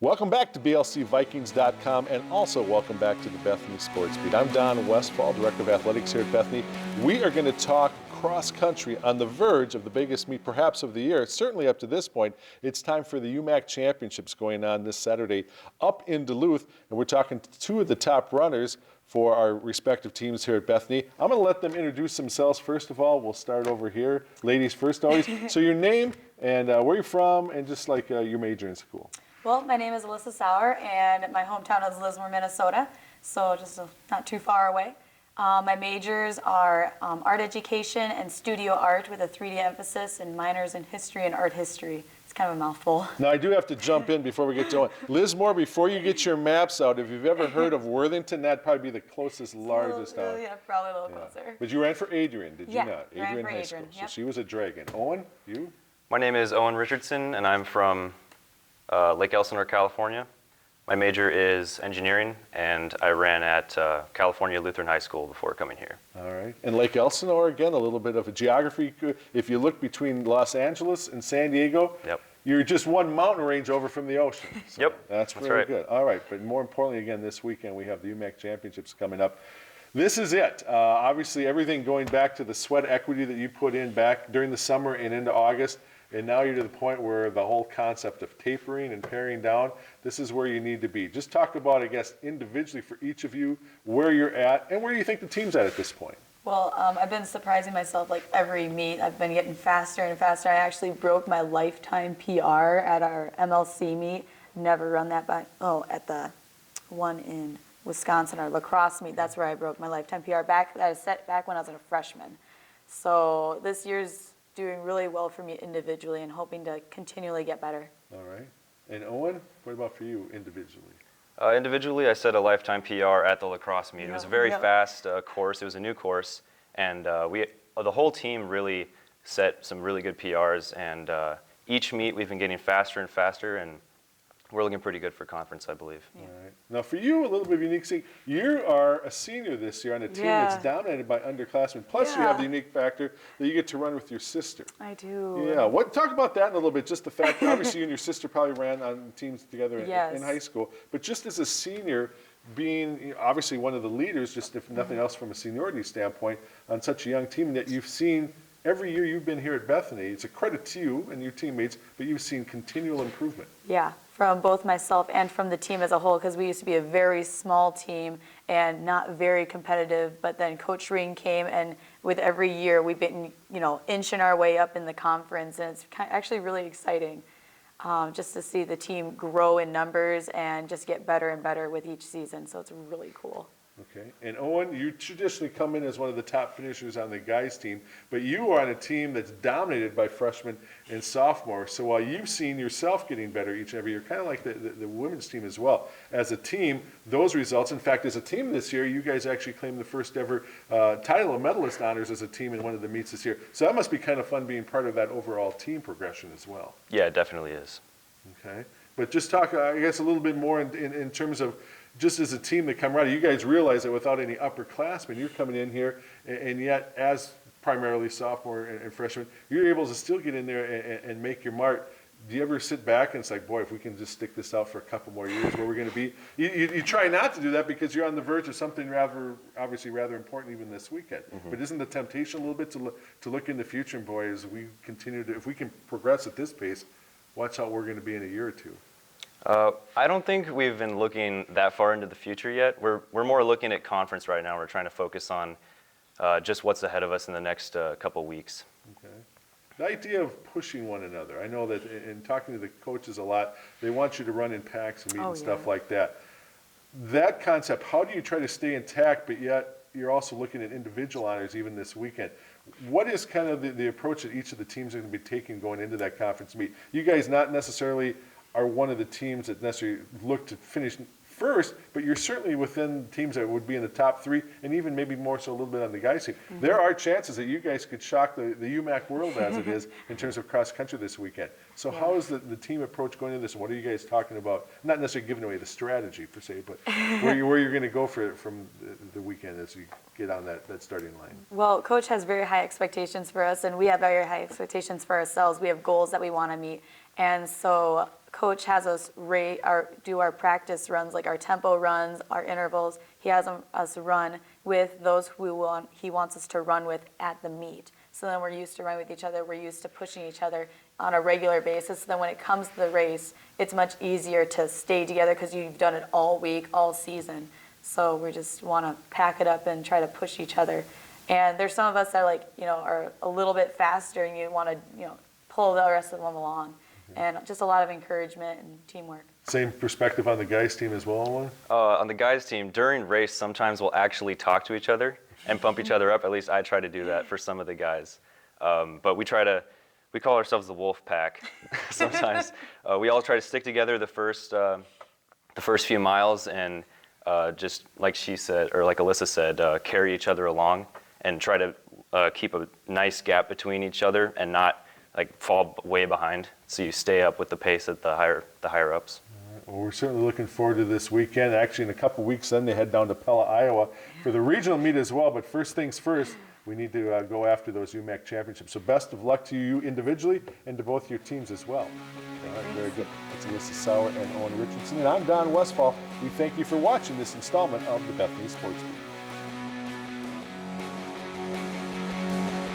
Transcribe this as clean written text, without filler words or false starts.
Welcome back to BLCVikings.com, and also welcome back to the Bethany Sports Beat. I'm Don Westphal, Director of Athletics here at Bethany. We are going to talk cross country on the verge of the biggest meet perhaps of the year. Certainly up to this point, it's time for the UMAC Championships going on this Saturday up in Duluth, and we're talking to two of the top runners for our respective teams here at Bethany. I'm going to let them introduce themselves first of all. We'll start over here. Ladies first always. So your name and where you're from and just like your major in school. Well, my name is Alissa Sauer, and my hometown is Lismore, Minnesota, so just not too far away. My majors are art education and studio art with a 3D emphasis, and minors in history and art history. It's kind of a mouthful. Now, I do have to jump in before we get going. Lismore, before you get your maps out, if you've ever heard of Worthington, that'd probably be the closest, largest town. Yeah, probably a little closer. But you ran for Adrian, did you not? Yeah, ran for High School. Adrian, yep. So she was a dragon. Owen, you? My name is Owen Richardson, and I'm from Lake Elsinore, California. My major is engineering, and I ran at California Lutheran High School before coming here. All right. And Lake Elsinore, again, a little bit of a geography. If you look between Los Angeles and San Diego, Yep. you're just one mountain range over from the ocean. So Yep, that's that's very right. good. All right. But more importantly, again, this weekend we have the UMAC Championships coming up. This is it. Obviously, everything going back to the sweat equity that you put in back during the summer and into August. And now you're to the point where the whole concept of tapering and paring down, this is where you need to be. Just talk about, I guess, individually for each of you, where you're at and where you think the team's at this point. Well, I've been surprising myself like every meet. I've been getting faster and faster. I actually broke my lifetime PR at our MLC meet. Never run that by, at the one in Wisconsin, our lacrosse meet. That's where I broke my lifetime PR that I set back when I was a freshman. So this year's doing really well for me individually and hoping to continually get better. All right. And Owen, what about for you individually? Individually, I set a lifetime PR at the lacrosse meet. It was a very fast course. It was a new course, and the whole team really set some really good PRs. And each meet, we've been getting faster and faster, and we're looking pretty good for conference, I believe. Yeah. All right. Now, for you, a little bit of unique thing. You are a senior this year on a team that's dominated by underclassmen. Plus, you have the unique factor that you get to run with your sister. I do. Yeah. Talk about that in a little bit. Just the fact that obviously you and your sister probably ran on teams together in high school. But just as a senior, being obviously one of the leaders, just if nothing else from a seniority standpoint, on such a young team that you've seen every year you've been here at Bethany, it's a credit to you and your teammates, but you've seen continual improvement. Yeah, from both myself and from the team as a whole, because we used to be a very small team and not very competitive, but then Coach Ring came, and with every year we've been, inching our way up in the conference, and it's actually really exciting just to see the team grow in numbers and just get better and better with each season, so it's really cool. Okay, and Owen, you traditionally come in as one of the top finishers on the guys team, but you are on a team that's dominated by freshmen and sophomores. So while you've seen yourself getting better each and every year, kind of like the women's team as well, as a team, those results, in fact, as a team this year, you guys actually claimed the first ever title of medalist honors as a team in one of the meets this year. So that must be kind of fun being part of that overall team progression as well. Yeah, it definitely is. Okay, but just talk, I guess, a little bit more in terms of just as a team, the camaraderie. You guys realize that without any upperclassmen, you're coming in here, and yet as primarily sophomore and freshman, you're able to still get in there and make your mark. Do you ever sit back and it's like, boy, if we can just stick this out for a couple more years, where we're going to be? You try not to do that because you're on the verge of something obviously rather important even this weekend. Mm-hmm. But isn't the temptation a little bit to look in the future, and boy, as we continue to, if we can progress at this pace, watch how we're going to be in a year or two? I don't think we've been looking that far into the future yet. We're more looking at conference right now. We're trying to focus on just what's ahead of us in the next couple weeks. Okay. The idea of pushing one another. I know that in talking to the coaches a lot, they want you to run in packs and meet and stuff like that. That concept, how do you try to stay intact, but yet you're also looking at individual honors even this weekend? What is kind of the approach that each of the teams are going to be taking going into that conference meet? You guys not necessarily are one of the teams that necessarily look to finish first, but you're certainly within teams that would be in the top three, and even maybe more so a little bit on the guys' team. Mm-hmm. There are chances that you guys could shock the UMAC world as it is in terms of cross country this weekend. So how is the team approach going into this? What are you guys talking about? Not necessarily giving away the strategy per se, but where you're going to go from the weekend as you get on that starting line. Well, Coach has very high expectations for us, and we have very high expectations for ourselves. We have goals that we want to meet. And so coach has us do our practice runs, like our tempo runs, our intervals. He has us run with those who he wants us to run with at the meet. So then we're used to running with each other. We're used to pushing each other on a regular basis. So then when it comes to the race, it's much easier to stay together because you've done it all week, all season. So we just want to pack it up and try to push each other. And there's some of us that are a little bit faster, and you want to pull the rest of them along. And just a lot of encouragement and teamwork. Same perspective on the guys' team as well, Owen? On the guys' team, during race, sometimes we'll actually talk to each other and pump each other up. At least I try to do that for some of the guys. But we call ourselves the Wolf Pack. Sometimes we all try to stick together the first few miles and just like she said, or like Alissa said, carry each other along and try to keep a nice gap between each other and not fall way behind, so you stay up with the pace at the higher ups. Well, we're certainly looking forward to this weekend. Actually, in a couple weeks, then they head down to Pella, Iowa for the regional meet as well. But first things first, we need to go after those UMAC championships. So best of luck to you individually and to both your teams as well. All right, very good. That's Alissa Sauer and Owen Richardson. And I'm Don Westphal. We thank you for watching this installment of the Bethany Sports Beat.